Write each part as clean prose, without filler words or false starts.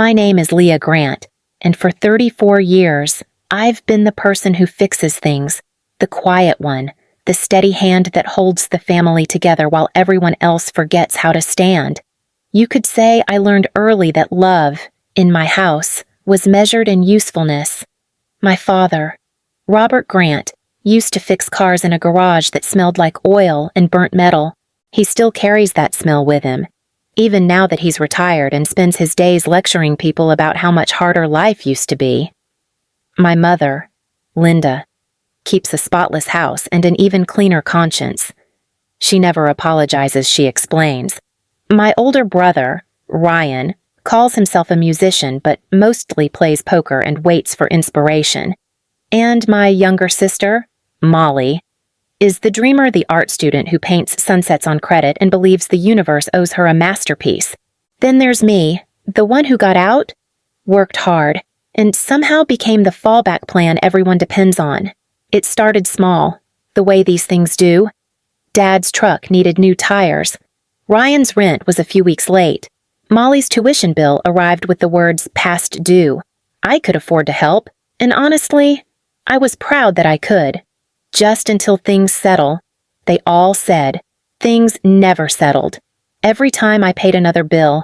My name is Leah Grant, and for 34 years, I've been the person who fixes things, the quiet one, the steady hand that holds the family together while everyone else forgets how to stand. You could say I learned early that love, in my house, was measured in usefulness. My father, Robert Grant, used to fix cars in a garage that smelled like oil and burnt metal. He still carries that smell with him, even now that he's retired and spends his days lecturing people about how much harder life used to be. My mother, Linda, keeps a spotless house and an even cleaner conscience. She never apologizes, she explains. My older brother, Ryan, calls himself a musician but mostly plays poker and waits for inspiration. And my younger sister, Molly, is the dreamer, the art student who paints sunsets on credit and believes the universe owes her a masterpiece. Then there's me, the one who got out, worked hard, and somehow became the fallback plan everyone depends on. It started small, the way these things do. Dad's truck needed new tires. Ryan's rent was a few weeks late. Molly's tuition bill arrived with the words past due. I could afford to help, and honestly, I was proud that I could. Just until things settle, they all said. Things never settled. Every time I paid another bill,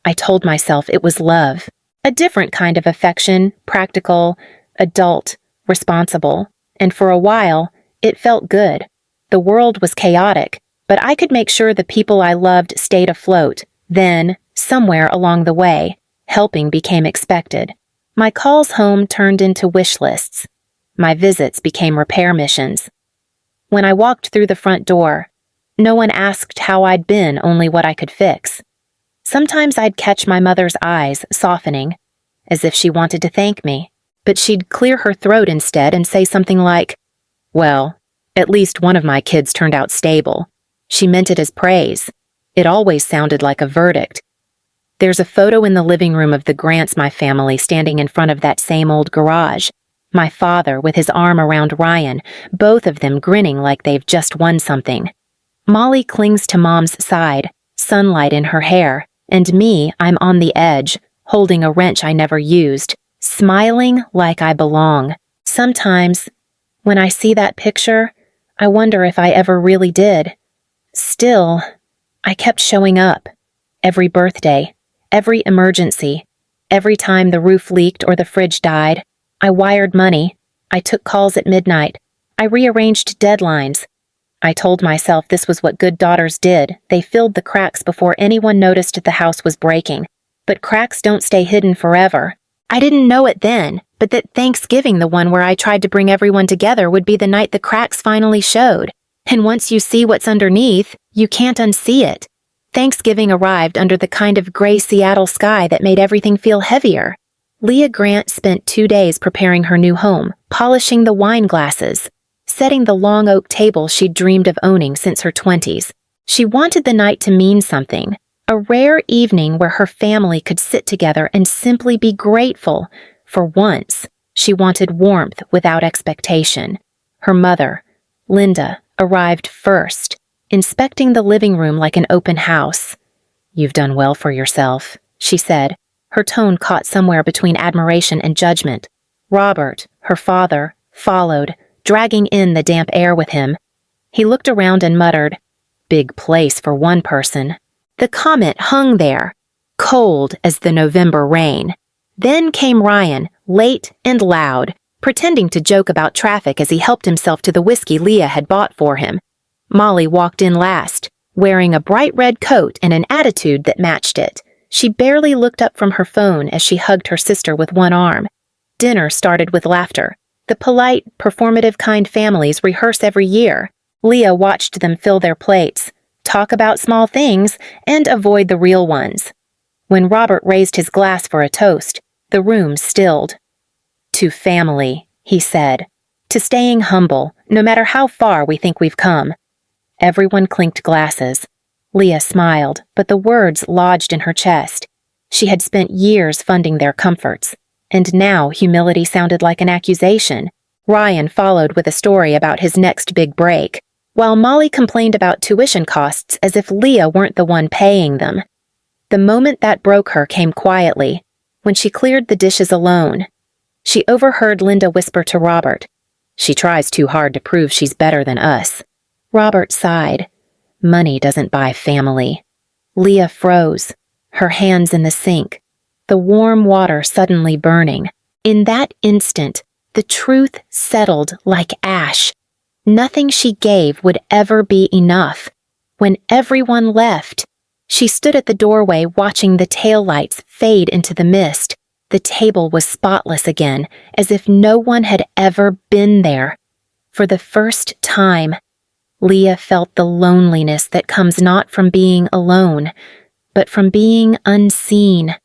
I told myself it was love. A different kind of affection, practical, adult, responsible. And for a while, it felt good. The world was chaotic, but I could make sure the people I loved stayed afloat. Then, somewhere along the way, helping became expected. My calls home turned into wish lists. My visits became repair missions. When I walked through the front door, no one asked how I'd been, only what I could fix. Sometimes I'd catch my mother's eyes softening, as if she wanted to thank me, but she'd clear her throat instead and say something like, "Well, at least one of my kids turned out stable." She meant it as praise. It always sounded like a verdict. There's a photo in the living room of the Grants, my family, standing in front of that same old garage. My father with his arm around Ryan, both of them grinning like they've just won something. Molly clings to Mom's side, sunlight in her hair, and me, I'm on the edge, holding a wrench I never used, smiling like I belong. Sometimes, when I see that picture, I wonder if I ever really did. Still, I kept showing up. Every birthday, every emergency, every time the roof leaked or the fridge died. I wired money. I took calls at midnight. I rearranged deadlines. I told myself this was what good daughters did. They filled the cracks before anyone noticed the house was breaking. But cracks don't stay hidden forever. I didn't know it then, but that Thanksgiving, the one where I tried to bring everyone together, would be the night the cracks finally showed. And once you see what's underneath, you can't unsee it. Thanksgiving arrived under the kind of gray Seattle sky that made everything feel heavier. Leah Grant spent 2 days preparing her new home, polishing the wine glasses, setting the long oak table she'd dreamed of owning since her 20s. She wanted the night to mean something, a rare evening where her family could sit together and simply be grateful. For once, she wanted warmth without expectation. Her mother, Linda, arrived first, inspecting the living room like an open house. "You've done well for yourself," she said. Her tone caught somewhere between admiration and judgment. Robert, her father, followed, dragging in the damp air with him. He looked around and muttered, "Big place for one person." The comment hung there, cold as the November rain. Then came Ryan, late and loud, pretending to joke about traffic as he helped himself to the whiskey Leah had bought for him. Molly walked in last, wearing a bright red coat and an attitude that matched it. She barely looked up from her phone as she hugged her sister with one arm. Dinner started with laughter. The polite, performative kind families rehearse every year. Leah watched them fill their plates, talk about small things, and avoid the real ones. When Robert raised his glass for a toast, the room stilled. "To family," he said. "To staying humble, no matter how far we think we've come." Everyone clinked glasses. Leah smiled, but the words lodged in her chest. She had spent years funding their comforts, and now humility sounded like an accusation. Ryan followed with a story about his next big break, while Molly complained about tuition costs as if Leah weren't the one paying them. The moment that broke her came quietly. when she cleared the dishes alone. She overheard Linda whisper to Robert, "She tries too hard to prove she's better than us." Robert sighed. Money doesn't buy family. Leah froze, her hands in the sink, the warm water suddenly burning. In that instant, the truth settled like ash. Nothing she gave would ever be enough. When everyone left, she stood at the doorway watching the taillights fade into the mist. The table was spotless again, as if no one had ever been there. For the first time, Leah felt the loneliness that comes not from being alone, but from being unseen.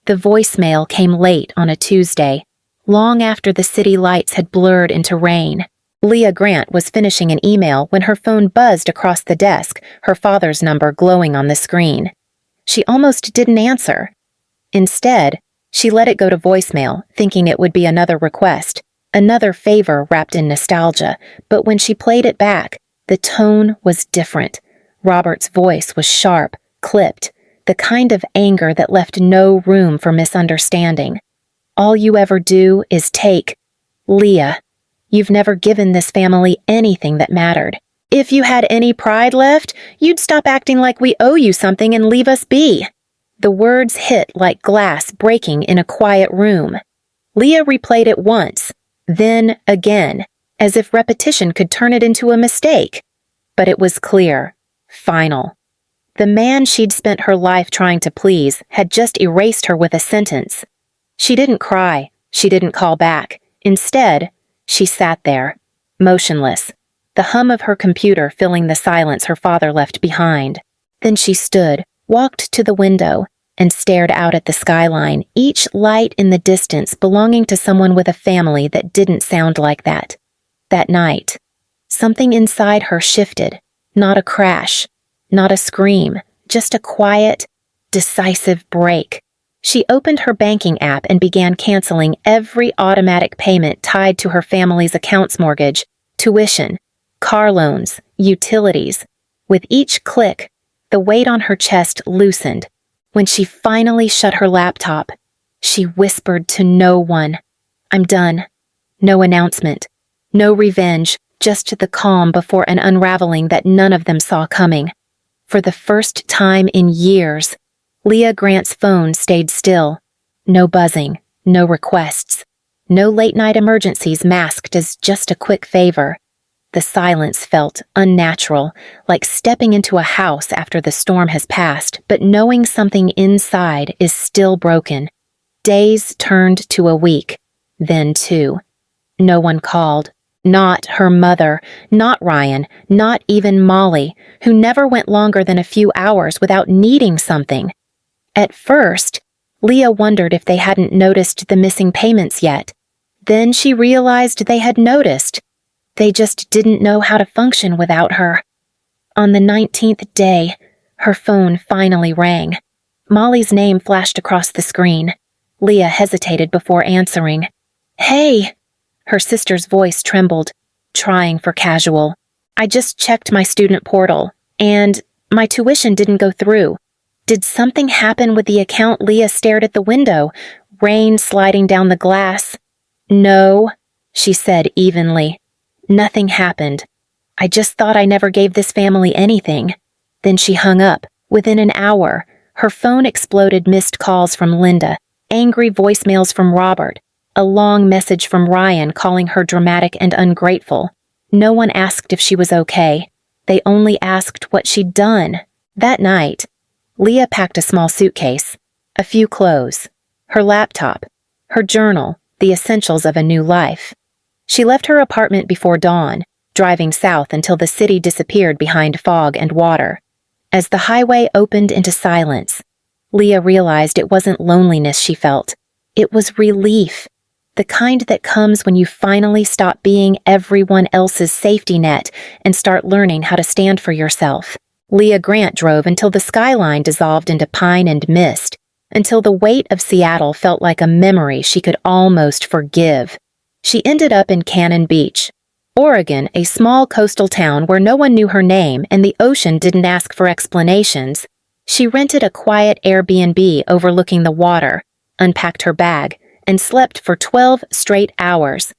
The voicemail came late on a Tuesday, long after the city lights had blurred into rain. Leah Grant was finishing an email when her phone buzzed across the desk, her father's number glowing on the screen. She almost didn't answer. Instead, she let it go to voicemail, thinking it would be another request, another favor wrapped in nostalgia, but when she played it back, the tone was different. Robert's voice was sharp, clipped, the kind of anger that left no room for misunderstanding. "All you ever do is take. Leah, you've never given this family anything that mattered. If you had any pride left, you'd stop acting like we owe you something and leave us be." The words hit like glass breaking in a quiet room. Leah replayed it once, then again, as if repetition could turn it into a mistake. But it was clear, final. The man she'd spent her life trying to please had just erased her with a sentence. She didn't cry, she didn't call back. Instead, she sat there, motionless, the hum of her computer filling the silence her father left behind. Then she stood, walked to the window, and stared out at the skyline, each light in the distance belonging to someone with a family that didn't sound like that. That night, something inside her shifted, not a crash, not a scream, just a quiet, decisive break. She opened her banking app and began canceling every automatic payment tied to her family's accounts mortgage, tuition, car loans, utilities. With each click, the weight on her chest loosened. When she finally shut her laptop, she whispered to no one, "I'm done." No announcement, no revenge, just the calm before an unraveling that none of them saw coming. For the first time in years, Leah Grant's phone stayed still. No buzzing, no requests, no late-night emergencies masked as just a quick favor. The silence felt unnatural, like stepping into a house after the storm has passed, but knowing something inside is still broken. Days turned to a week, then two. No one called. Not her mother, not Ryan, not even Molly, who never went longer than a few hours without needing something. At first, Leah wondered if they hadn't noticed the missing payments yet. Then she realized they had noticed. They just didn't know how to function without her. On the 19th day, her phone finally rang. Molly's name flashed across the screen. Leah hesitated before answering. "Hey!" Her sister's voice trembled, trying for casual. "I just checked my student portal, and my tuition didn't go through." Did something happen with the account? Leah stared at the window, rain sliding down the glass. "No," she said evenly. "Nothing happened. I just thought I never gave this family anything." Then she hung up. Within an hour, her phone exploded missed calls from Linda, angry voicemails from Robert, a long message from Ryan calling her dramatic and ungrateful. No one asked if she was okay. They only asked what she'd done. That night, Leah packed a small suitcase, a few clothes, her laptop, her journal, the essentials of a new life. She left her apartment before dawn, driving south until the city disappeared behind fog and water. As the highway opened into silence, Leah realized it wasn't loneliness she felt. It was relief, the kind that comes when you finally stop being everyone else's safety net and start learning how to stand for yourself. Leah Grant drove until the skyline dissolved into pine and mist, until the weight of Seattle felt like a memory she could almost forgive. She ended up in Cannon Beach, Oregon, a small coastal town where no one knew her name and the ocean didn't ask for explanations. She rented a quiet Airbnb overlooking the water, unpacked her bag, and slept for 12 straight hours.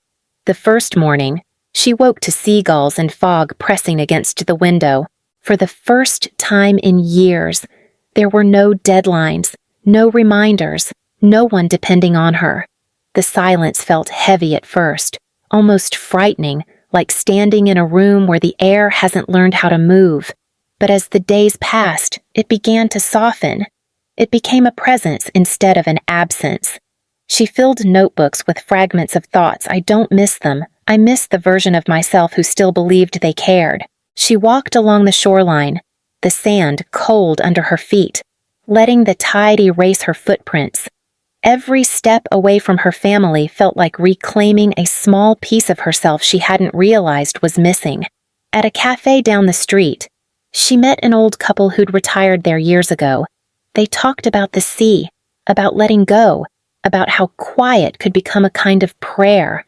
The first morning, she woke to seagulls and fog pressing against the window. For the first time in years, there were no deadlines, no reminders, no one depending on her. The silence felt heavy at first, almost frightening, like standing in a room where the air hasn't learned how to move. But as the days passed, it began to soften. It became a presence instead of an absence. She filled notebooks with fragments of thoughts. I don't miss them. I miss the version of myself who still believed they cared. She walked along the shoreline, the sand cold under her feet, letting the tide erase her footprints. Every step away from her family felt like reclaiming a small piece of herself she hadn't realized was missing. At a cafe down the street, she met an old couple who'd retired there years ago. They talked about the sea, about letting go, about how quiet could become a kind of prayer.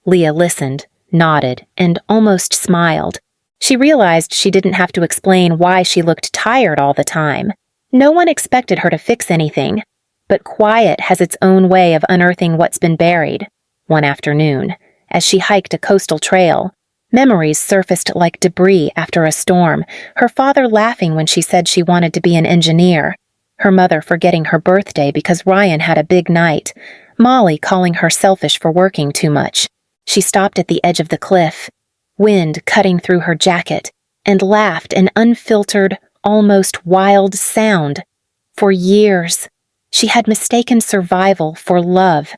Leah listened, nodded, and almost smiled. She realized she didn't have to explain why she looked tired all the time. No one expected her to fix anything, but quiet has its own way of unearthing what's been buried. One afternoon, as she hiked a coastal trail, memories surfaced like debris after a storm, her father laughing when she said she wanted to be an engineer, her mother forgetting her birthday because Ryan had a big night, Molly calling her selfish for working too much. She stopped at the edge of the cliff, wind cutting through her jacket, and laughed an unfiltered, almost wild sound. For years, she had mistaken survival for love,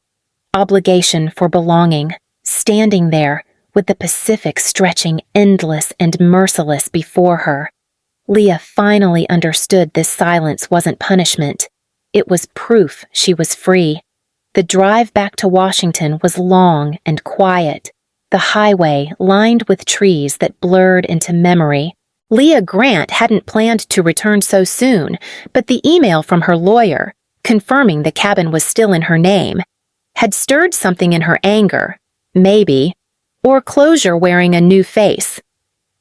obligation for belonging, standing there with the Pacific stretching endless and merciless before her. Leah finally understood this silence wasn't punishment. It was proof she was free. The drive back to Washington was long and quiet, the highway lined with trees that blurred into memory. Leah Grant hadn't planned to return so soon, but the email from her lawyer, confirming the cabin was still in her name, had stirred something in her anger, maybe, or closure wearing a new face.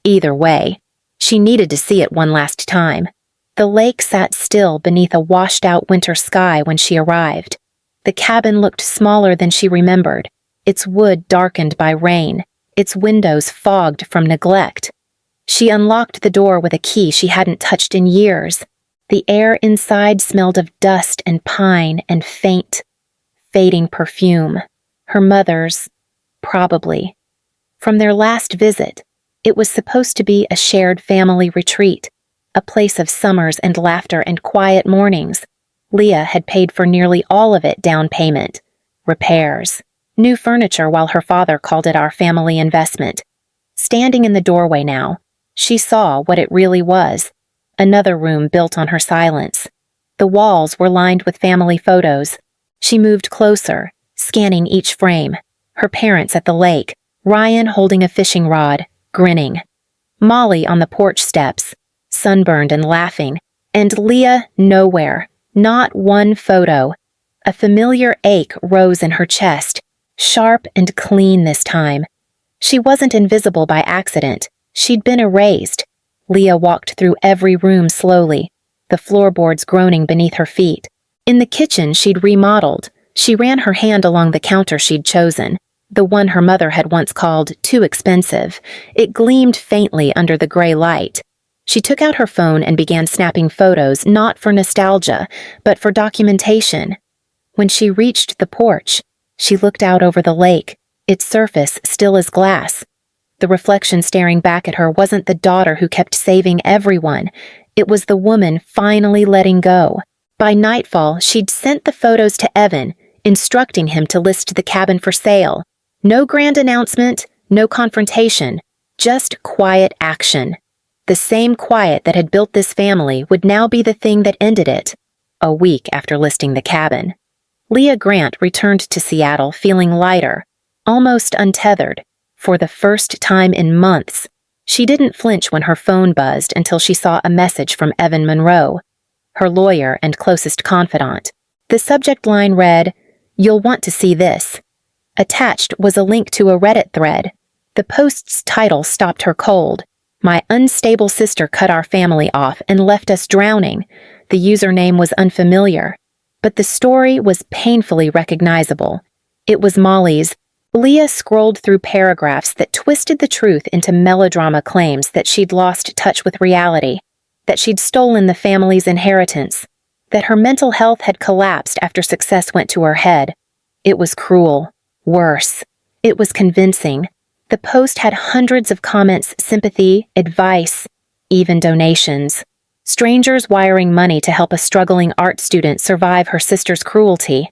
Either way, she needed to see it one last time. The lake sat still beneath a washed-out winter sky when she arrived. The cabin looked smaller than she remembered, its wood darkened by rain, its windows fogged from neglect. She unlocked the door with a key she hadn't touched in years. The air inside smelled of dust and pine and faint, fading perfume. Her mother's, probably. From their last visit, it was supposed to be a shared family retreat, a place of summers and laughter and quiet mornings. Leah had paid for nearly all of it down payment, repairs, new furniture while her father called it our family investment. Standing in the doorway now, she saw what it really was, another room built on her silence. The walls were lined with family photos. She moved closer, scanning each frame. Her parents at the lake, Ryan holding a fishing rod, grinning. Molly on the porch steps, sunburned and laughing, and Leah nowhere, not one photo. A familiar ache rose in her chest, sharp and clean this time. She wasn't invisible by accident. She'd been erased. Leah walked through every room slowly, the floorboards groaning beneath her feet. In the kitchen she'd remodeled, she ran her hand along the counter she'd chosen, the one her mother had once called too expensive. It gleamed faintly under the gray light. She took out her phone and began snapping photos, not for nostalgia, but for documentation. When she reached the porch, she looked out over the lake, its surface still as glass. The reflection staring back at her wasn't the daughter who kept saving everyone. It was the woman finally letting go. By nightfall, she'd sent the photos to Evan, instructing him to list the cabin for sale. No grand announcement, no confrontation, just quiet action. The same quiet that had built this family would now be the thing that ended it. A week after listing the cabin, Leah Grant returned to Seattle feeling lighter, almost untethered. For the first time in months, she didn't flinch when her phone buzzed until she saw a message from Evan Monroe, her lawyer and closest confidant. The subject line read, "You'll want to see this." Attached was a link to a Reddit thread. The post's title stopped her cold. "My unstable sister cut our family off and left us drowning." The username was unfamiliar. But the story was painfully recognizable. It was Molly's. Leah scrolled through paragraphs that twisted the truth into melodrama claims that she'd lost touch with reality, that she'd stolen the family's inheritance, that her mental health had collapsed after success went to her head. It was cruel. Worse. It was convincing. The post had hundreds of comments, sympathy, advice, even donations. Strangers wiring money to help a struggling art student survive her sister's cruelty.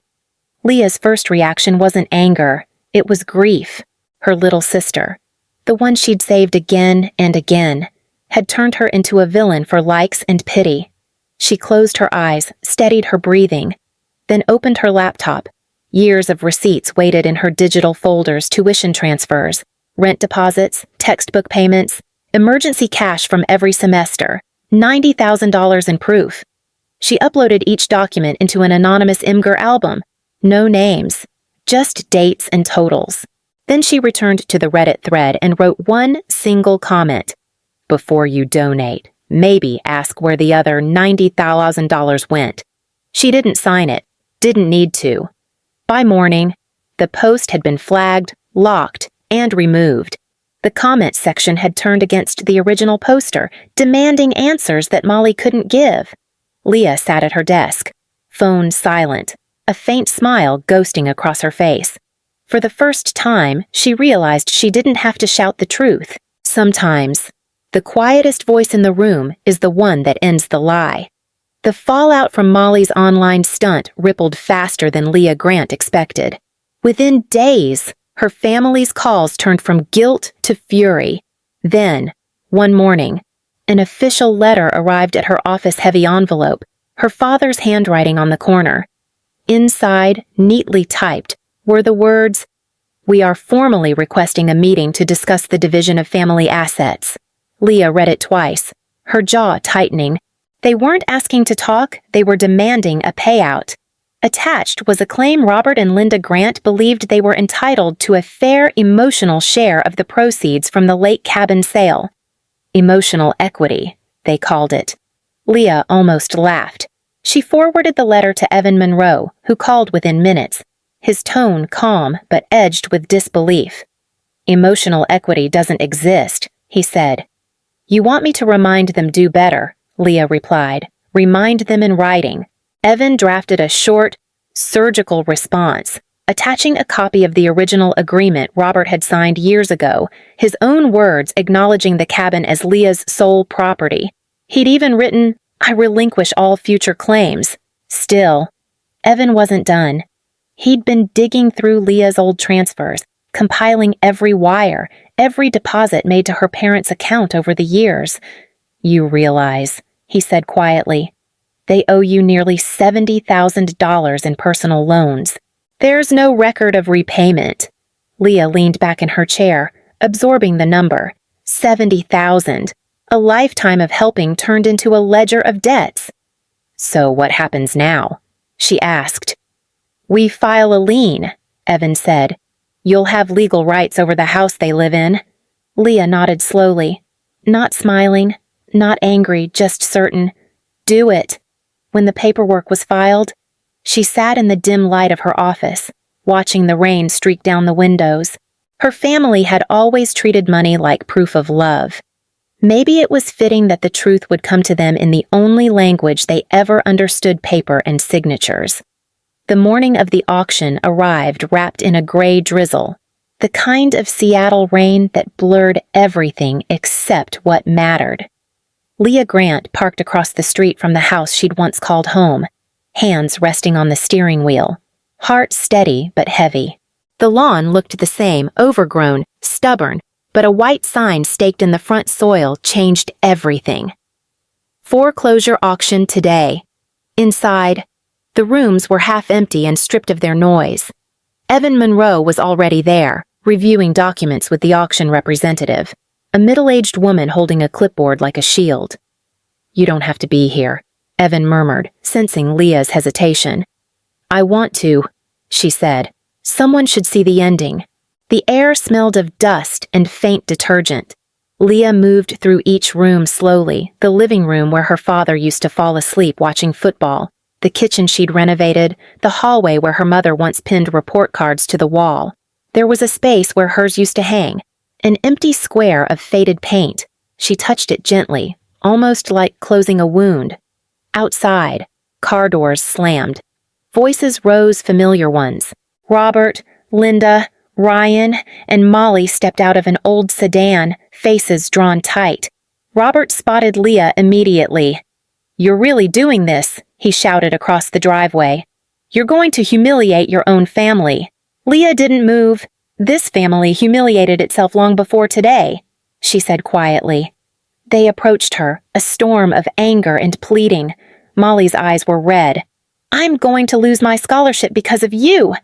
Leah's first reaction wasn't anger. It was grief. Her little sister, the one she'd saved again and again, had turned her into a villain for likes and pity. She closed her eyes, steadied her breathing, then opened her laptop. Years of receipts waited in her digital folders: tuition transfers, rent deposits, textbook payments, emergency cash from every semester, $90,000 in proof. She uploaded each document into an anonymous Imgur album. No names, just dates and totals. Then she returned to the Reddit thread and wrote one single comment. Before you donate, maybe ask where the other $90,000 went. She didn't sign it, didn't need to. By morning, the post had been flagged, locked, and removed. The comments section had turned against the original poster, demanding answers that Molly couldn't give. Leah sat at her desk, phone silent, a faint smile ghosting across her face. For the first time, she realized she didn't have to shout the truth. Sometimes, the quietest voice in the room is the one that ends the lie. The fallout from Molly's online stunt rippled faster than Leah Grant expected. Within days, her family's calls turned from guilt to fury. Then, one morning, an official letter arrived at her office-heavy envelope, her father's handwriting on the corner. Inside, neatly typed, were the words, "We are formally requesting a meeting to discuss the division of family assets." Leah read it twice, her jaw tightening. They weren't asking to talk, they were demanding a payout. Attached was a claim Robert and Linda Grant believed they were entitled to a fair emotional share of the proceeds from the lake cabin sale. Emotional equity, they called it. Leah almost laughed. She forwarded the letter to Evan Monroe, who called within minutes, his tone calm but edged with disbelief. "Emotional equity doesn't exist," he said. "You want me to remind them do better," Leah replied. "Remind them in writing." Evan drafted a short, surgical response, attaching a copy of the original agreement Robert had signed years ago, his own words acknowledging the cabin as Leah's sole property. He'd even written, "I relinquish all future claims." Still, Evan wasn't done. He'd been digging through Leah's old transfers, compiling every wire, every deposit made to her parents' account over the years. "You realize," he said quietly, "they owe you nearly $70,000 in personal loans. There's no record of repayment." Leah leaned back in her chair, absorbing the number. 70,000. A lifetime of helping turned into a ledger of debts. "So what happens now?" she asked. "We file a lien," Evan said. "You'll have legal rights over the house they live in." Leah nodded slowly, not smiling, not angry, just certain. Do it. When the paperwork was filed, she sat in the dim light of her office, watching the rain streak down the windows. Her family had always treated money like proof of love. Maybe it was fitting that the truth would come to them in the only language they ever understood: paper and signatures. The morning of the auction arrived wrapped in a gray drizzle, the kind of Seattle rain that blurred everything except what mattered. Leah Grant parked across the street from the house she'd once called home, hands resting on the steering wheel, heart steady but heavy. The lawn looked the same, overgrown, stubborn, but a white sign staked in the front soil changed everything. "Foreclosure auction today." Inside, the rooms were half empty and stripped of their noise. Evan Monroe was already there, reviewing documents with the auction representative, a middle-aged woman holding a clipboard like a shield. "You don't have to be here," Evan murmured, sensing Leah's hesitation. "I want to," she said. "Someone should see the ending." The air smelled of dust and faint detergent. Leah moved through each room slowly, the living room where her father used to fall asleep watching football, The kitchen she'd renovated, the hallway where her mother once pinned report cards to the wall. There was a space where hers used to hang, an empty square of faded paint. She touched it gently, almost like closing a wound. Outside, car doors slammed. Voices rose, familiar ones. Robert, Linda, Ryan, and Molly stepped out of an old sedan, faces drawn tight. Robert spotted Leah immediately. "You're really doing this," he shouted across the driveway. "You're going to humiliate your own family." Leah didn't move. "This family humiliated itself long before today," she said quietly. They approached her, a storm of anger and pleading. Molly's eyes were red. "I'm going to lose my scholarship because of you,"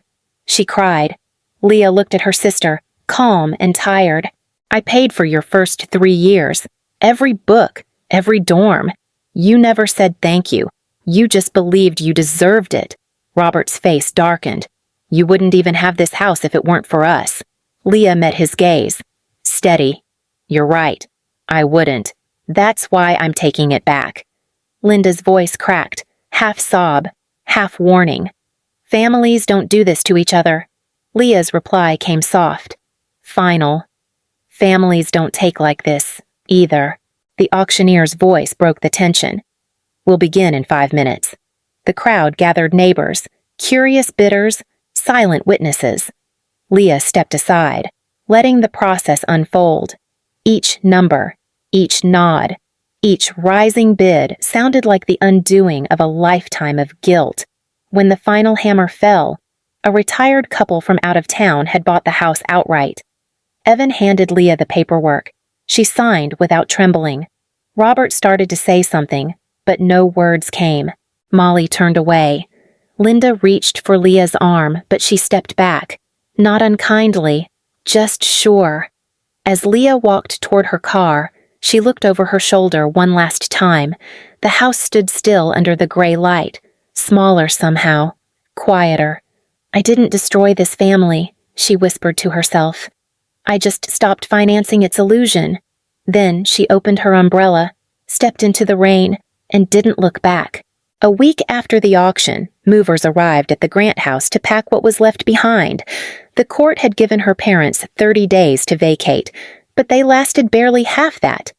she cried. Leah looked at her sister, calm and tired. "I paid for your first 3 years. Every book, every dorm. You never said thank you. You just believed you deserved it." Robert's face darkened. "You wouldn't even have this house if it weren't for us." Leah met his gaze. "Steady. You're right. I wouldn't. That's why I'm taking it back." Linda's voice cracked, half sob, half warning. "Families don't do this to each other." Leah's reply came soft, final. "Families don't take like this, either." The auctioneer's voice broke the tension. "We'll begin in 5 minutes." The crowd gathered neighbors, curious bidders, silent witnesses. Leah stepped aside, letting the process unfold. Each number, each nod, each rising bid sounded like the undoing of a lifetime of guilt. When the final hammer fell, a retired couple from out of town had bought the house outright. Evan handed Leah the paperwork. She signed without trembling. Robert started to say something, but no words came. Molly turned away. Linda reached for Leah's arm, but she stepped back, not unkindly, just sure. As Leah walked toward her car, she looked over her shoulder one last time. The house stood still under the gray light, smaller somehow, quieter. "I didn't destroy this family," she whispered to herself. "I just stopped financing its illusion." Then she opened her umbrella, stepped into the rain, and didn't look back. A week after the auction, movers arrived at the Grant house to pack what was left behind. The court had given her parents 30 days to vacate, but they lasted barely half that.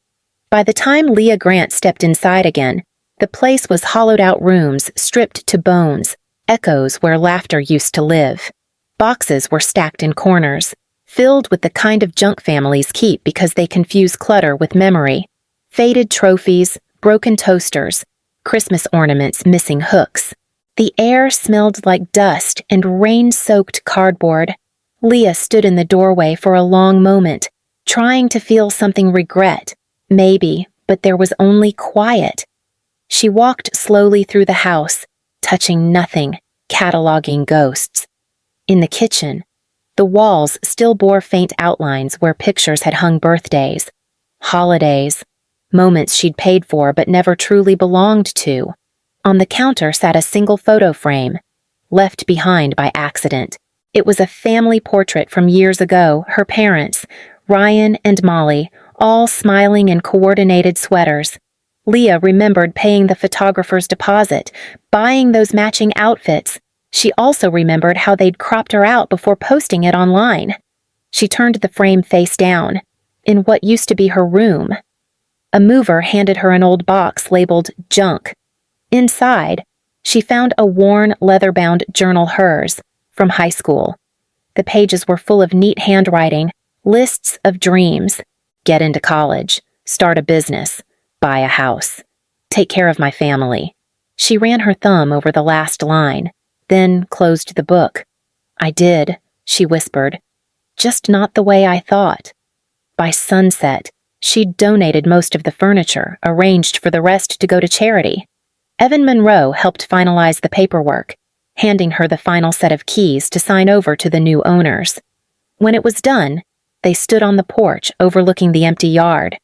By the time Leah Grant stepped inside again, the place was hollowed-out rooms stripped to bones, echoes where laughter used to live. Boxes were stacked in corners, filled with the kind of junk families keep because they confuse clutter with memory. Faded trophies, broken toasters, Christmas ornaments missing hooks. The air smelled like dust and rain-soaked cardboard. Leah stood in the doorway for a long moment, trying to feel something regret. Maybe, but there was only quiet. She walked slowly through the house, touching nothing, cataloging ghosts. In the kitchen, the walls still bore faint outlines where pictures had hung birthdays, holidays, moments she'd paid for but never truly belonged to. On the counter sat a single photo frame, left behind by accident. It was a family portrait from years ago, her parents, Ryan and Molly, all smiling in coordinated sweaters. Leah remembered paying the photographer's deposit, buying those matching outfits. She also remembered how they'd cropped her out before posting it online. She turned the frame face down, in what used to be her room. A mover handed her an old box labeled junk. Inside, she found a worn, leather-bound journal hers from high school. The pages were full of neat handwriting, lists of dreams. Get into college, start a business, buy a house, take care of my family. She ran her thumb over the last line, then closed the book. "I did," she whispered. "Just not the way I thought." By sunset, she'd donated most of the furniture, arranged for the rest to go to charity. Evan Monroe helped finalize the paperwork, handing her the final set of keys to sign over to the new owners. When it was done, they stood on the porch overlooking the empty yard.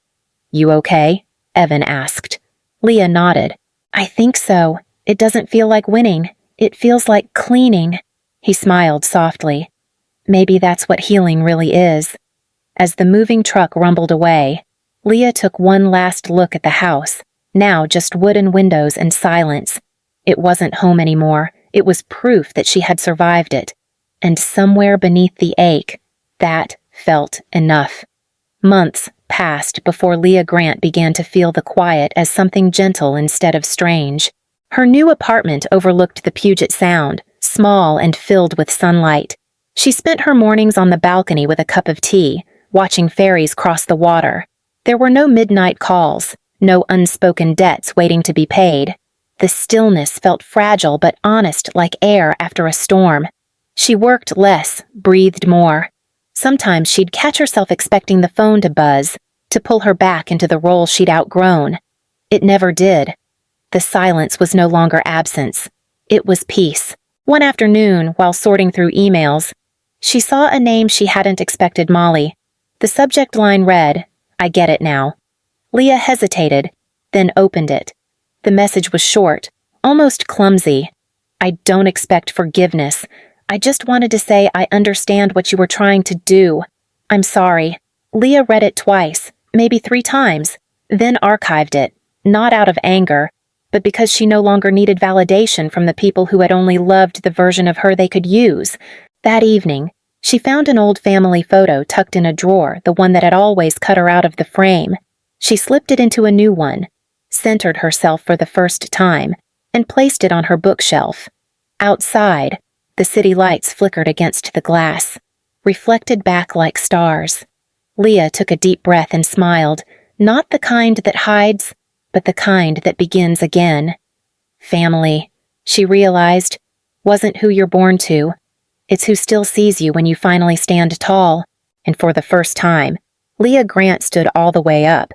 "You okay?" Evan asked. Leah nodded. "I think so. It doesn't feel like winning. It feels like cleaning." He smiled softly. "Maybe that's what healing really is." As the moving truck rumbled away, Leah took one last look at the house, now just wooden windows and silence. It wasn't home anymore. It was proof that she had survived it. And somewhere beneath the ache, that felt enough. Months passed before Leah Grant began to feel the quiet as something gentle instead of strange. Her new apartment overlooked the Puget Sound, small and filled with sunlight. She spent her mornings on the balcony with a cup of tea, watching ferries cross the water. There were no midnight calls, no unspoken debts waiting to be paid. The stillness felt fragile but honest, like air after a storm. She worked less, breathed more. Sometimes she'd catch herself expecting the phone to buzz, to pull her back into the role she'd outgrown. It never did. The silence was no longer absence. It was peace. One afternoon, while sorting through emails, she saw a name she hadn't expected: Molly. The subject line read, "I get it now." Leah hesitated, then opened it. The message was short, almost clumsy. "I don't expect forgiveness. I just wanted to say I understand what you were trying to do. I'm sorry." Leah read it twice, maybe 3 times, then archived it, not out of anger, but because she no longer needed validation from the people who had only loved the version of her they could use. That evening, she found an old family photo tucked in a drawer, the one that had always cut her out of the frame. She slipped it into a new one, centered herself for the first time, and placed it on her bookshelf. Outside, the city lights flickered against the glass, reflected back like stars. Leah took a deep breath and smiled, not the kind that hides, but the kind that begins again. Family, she realized, wasn't who you're born to. It's who still sees you when you finally stand tall. And for the first time, Leah Grant stood all the way up,